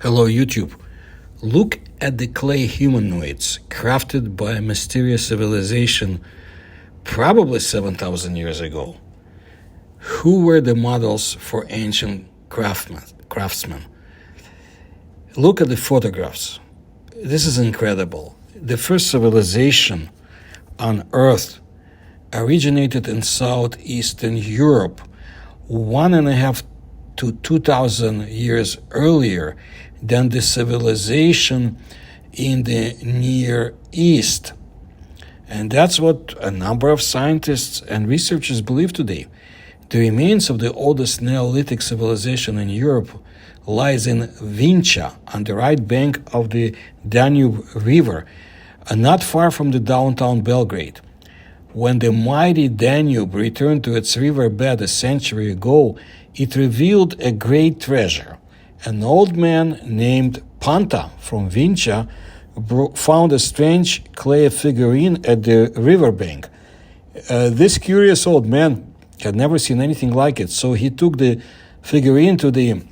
Hello YouTube. Look at the clay humanoids crafted by a mysterious civilization probably 7,000 years ago. Who were the models for ancient craftsmen? Look at the photographs. This is incredible. The first civilization on Earth originated in southeastern Europe 1.5 to 2,000 years earlier than the civilization in the Near East. And that's what a number of scientists and researchers believe today. The remains of the oldest Neolithic civilization in Europe lies in Vinča, on the right bank of the Danube River, not far from the downtown Belgrade. When the mighty Danube returned to its riverbed a century ago, it revealed a great treasure. An old man named Panta from Vinča found a strange clay figurine at the riverbank. This curious old man had never seen anything like it, so he took the figurine to the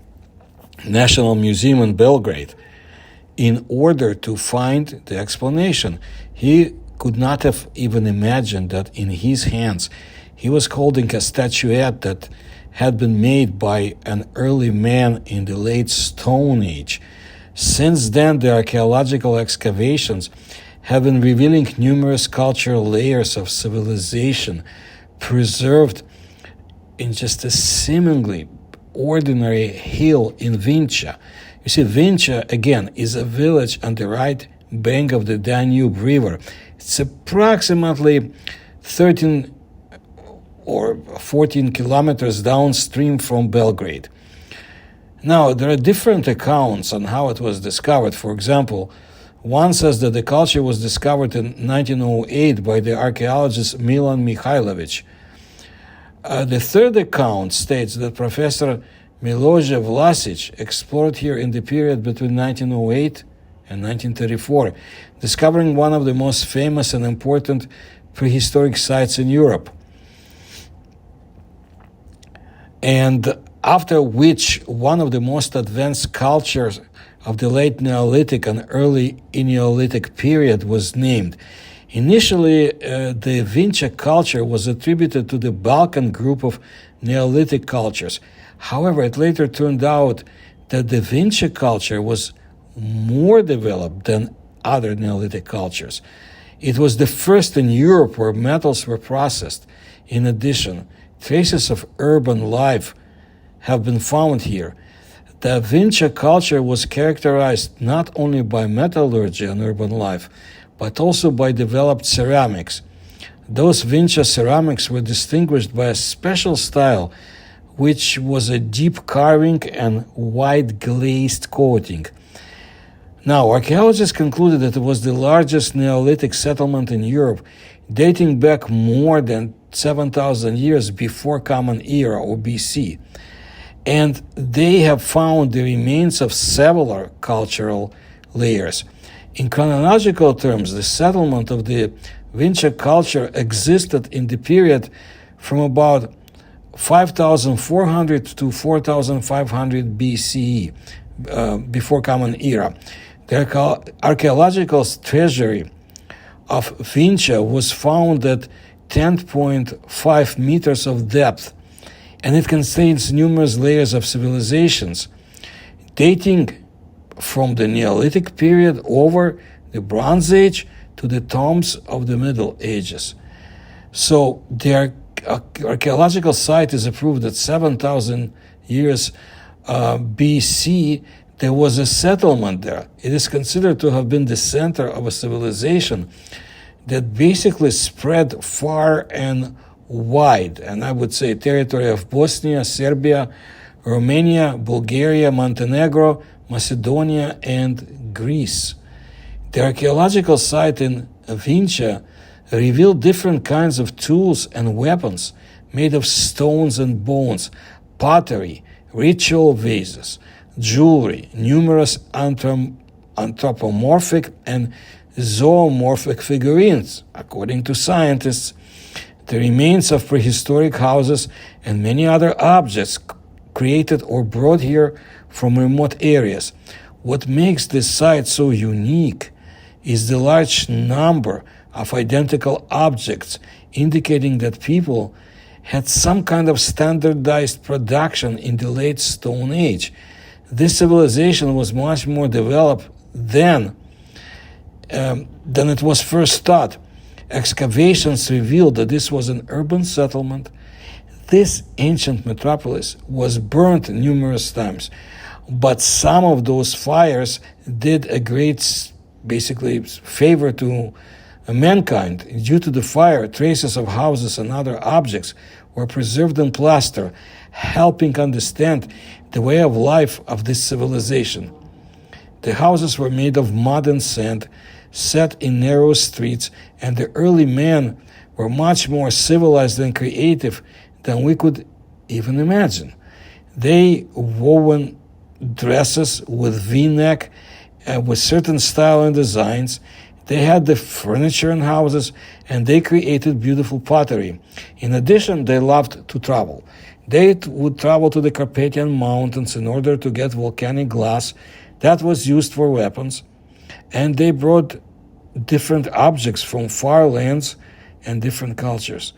National Museum in Belgrade in order to find the explanation. He could not have even imagined that in his hands he was holding a statuette that had been made by an early man in the late Stone Age. Since then, the archaeological excavations have been revealing numerous cultural layers of civilization preserved in just a seemingly ordinary hill in Vinča. You see, Vinča, again, is a village on the right bank of the Danube River. It's approximately 13 or 14 kilometers downstream from Belgrade. Now, there are different accounts on how it was discovered. For example, one says that the culture was discovered in 1908 by the archaeologist Milan Mihailovic. The third account states that Professor Miloje Vlasic explored here in the period between 1908 and 1934, discovering one of the most famous and important prehistoric sites in Europe. And after which one of the most advanced cultures of the late Neolithic and early Neolithic period was named. Initially, the Vinča culture was attributed to the Balkan group of Neolithic cultures. However, it later turned out that the Vinča culture was more developed than other Neolithic cultures. It was the first in Europe where metals were processed. In addition, traces of urban life have been found here. The Vinča culture was characterized not only by metallurgy and urban life, but also by developed ceramics. Those Vinča ceramics were distinguished by a special style, which was a deep carving and white glazed coating. Now, archaeologists concluded that it was the largest Neolithic settlement in Europe, dating back more than 7,000 years before Common Era, or BC. And they have found the remains of several cultural layers. In chronological terms, the settlement of the Vinča culture existed in the period from about 5,400 to 4,500 BCE, before Common Era. The archaeological treasury of Vinča was found at 10.5 meters of depth, and it contains numerous layers of civilizations dating from the Neolithic period over the Bronze Age to the tombs of the Middle Ages. So the archaeological site is approved that 7,000 years BC there was a settlement there. It is considered to have been the center of a civilization that basically spread far and wide, and I would say territory of Bosnia, Serbia, Romania, Bulgaria, Montenegro, Macedonia, and Greece. The archaeological site in Vinča revealed different kinds of tools and weapons made of stones and bones, pottery, ritual vases, jewelry, numerous anthropomorphic and zoomorphic figurines. According to scientists, the remains of prehistoric houses and many other objects created or brought here from remote areas What makes this site so unique is the large number of identical objects, indicating that people had some kind of standardized production in the late Stone Age. This civilization was much more developed then than it was first thought. Excavations revealed that this was an urban settlement. This ancient metropolis was burnt numerous times, but some of those fires did a great, basically, favor to mankind. Due to the fire, traces of houses and other objects were preserved in plaster, helping understand the way of life of this civilization. The houses were made of mud and sand, set in narrow streets, and the early men were much more civilized and creative than we could even imagine. They wove dresses with V-neck with certain style and designs. They had the furniture in houses, and they created beautiful pottery. In addition, they loved to travel. They would travel to the Carpathian Mountains in order to get volcanic glass that was used for weapons, and they brought different objects from far lands and different cultures.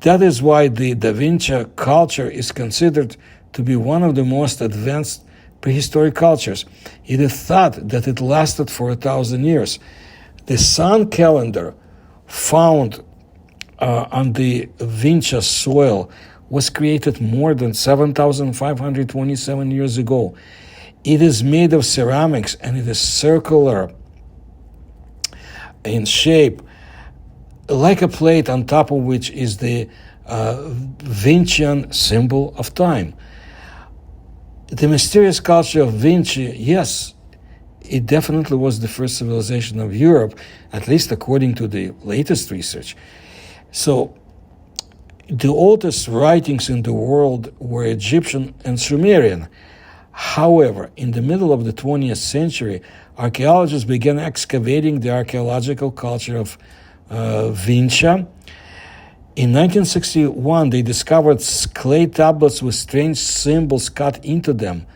That is why the Da Vinci culture is considered to be one of the most advanced prehistoric cultures. It is thought that it lasted for 1,000 years. The sun calendar found on the Vinča soil was created more than 7,527 years ago. It is made of ceramics and it is circular in shape, like a plate on top of which is the Vincian symbol of time. The mysterious culture of Vinci, yes, it definitely was the first civilization of Europe, at least according to the latest research. So, the oldest writings in the world were Egyptian and Sumerian. However, in the middle of the 20th century, archaeologists began excavating the archaeological culture of Vinča. In 1961, they discovered clay tablets with strange symbols cut into them,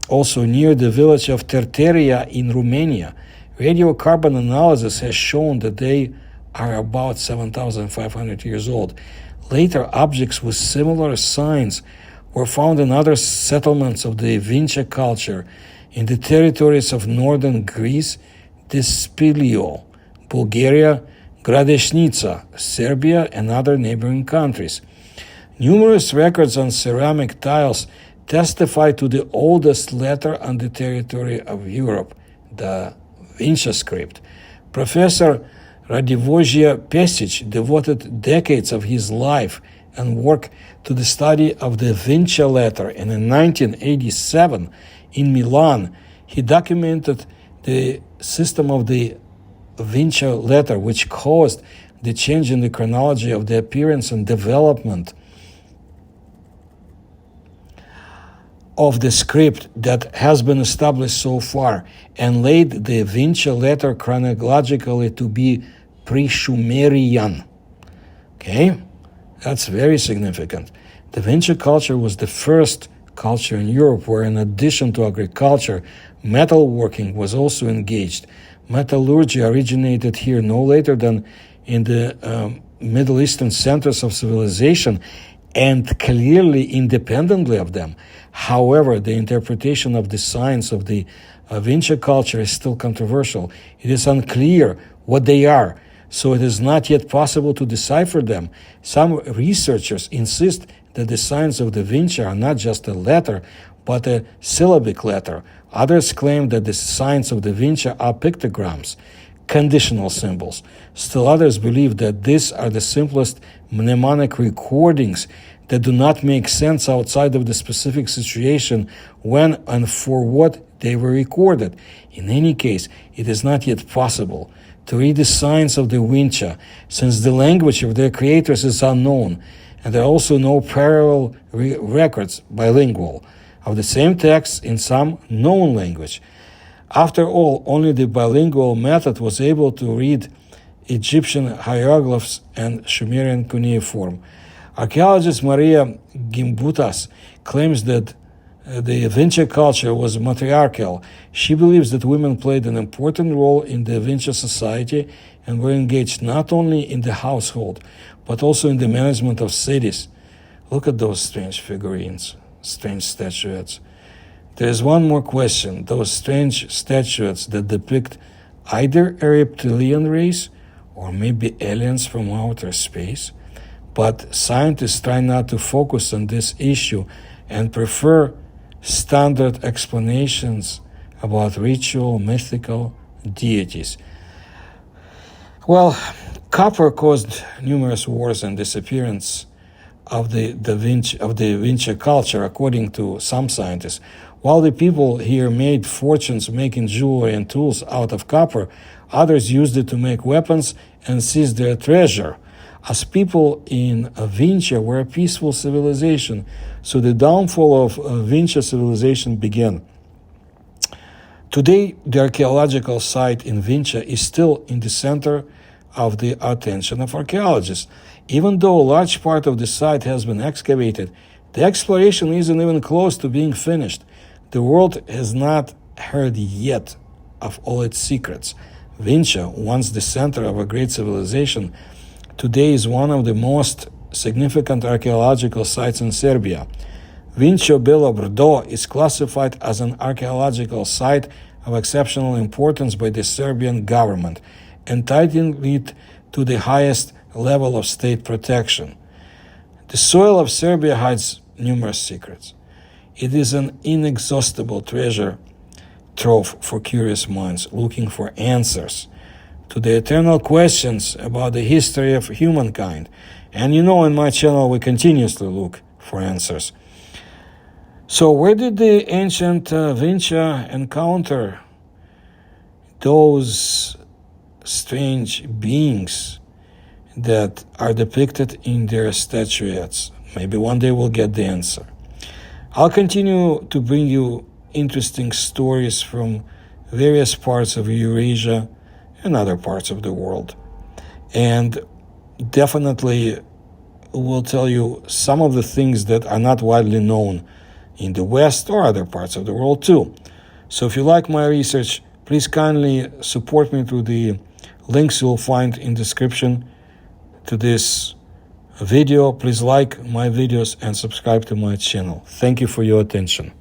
also near the village of Terteria in Romania. Radiocarbon analysis has shown that they are about 7,500 years old. Later, objects with similar signs were found in other settlements of the Vinča culture in the territories of northern Greece, Despilio, Bulgaria, Gradešnica, Serbia, and other neighboring countries. Numerous records on ceramic tiles testify to the oldest letter on the territory of Europe, the Vinča script. Professor Radivojia Pesic devoted decades of his life and work to the study of the Vinča letter, and in 1987 in Milan he documented the system of the Vinča letter, which caused the change in the chronology of the appearance and development of the script that has been established so far, and laid the Vinča letter chronologically to be pre-Sumerian. Okay? That's very significant. The Vinča culture was the first culture in Europe where, in addition to agriculture, metalworking was also engaged. Metallurgy originated here no later than in the Middle Eastern centers of civilization, and clearly independently of them. However, the interpretation of the signs of the Vinča culture is still controversial. It is unclear what they are, so it is not yet possible to decipher them. Some researchers insist that the signs of the Vinča are not just a letter, but a syllabic letter. Others claim that the signs of the Vinča are pictograms, conditional symbols. Still others believe that these are the simplest mnemonic recordings that do not make sense outside of the specific situation when and for what they were recorded. In any case, it is not yet possible to read the signs of the Vinča, since the language of their creators is unknown, and there are also no parallel records, bilingual, of the same text in some known language. After all, only the bilingual method was able to read Egyptian hieroglyphs and Sumerian cuneiform. Archaeologist Maria Gimbutas claims that the Vinca culture was matriarchal. She believes that women played an important role in the Vinca society and were engaged not only in the household, but also in the management of cities. Look at those strange figurines, strange statuettes. There is one more question. Those strange statuettes that depict either a reptilian race or maybe aliens from outer space. But scientists try not to focus on this issue and prefer standard explanations about ritual, mythical deities. Well, copper caused numerous wars and disappearance of the Vinca culture, according to some scientists. While the people here made fortunes making jewelry and tools out of copper, others used it to make weapons and seize their treasure. As people in Vinca were a peaceful civilization, so the downfall of Vinca civilization began. Today, the archaeological site in Vinca is still in the center of the attention of archaeologists. Even though a large part of the site has been excavated, the exploration isn't even close to being finished. The world has not heard yet of all its secrets. Vinca, once the center of a great civilization, today is one of the most significant archaeological sites in Serbia. Vinča Belo Brdo is classified as an archaeological site of exceptional importance by the Serbian government, entitling it to the highest level of state protection. The soil of Serbia hides numerous secrets. It is an inexhaustible treasure trove for curious minds looking for answers to the eternal questions about the history of humankind. And you know, in my channel, we continuously look for answers. So where did the ancient Vinca encounter those strange beings that are depicted in their statuettes? Maybe one day we'll get the answer. I'll continue to bring you interesting stories from various parts of Eurasia and other parts of the world. And definitely will tell you some of the things that are not widely known in the West or other parts of the world too. So if you like my research, please kindly support me through the links you'll find in description to this video. Please like my videos and subscribe to my channel. Thank you for your attention.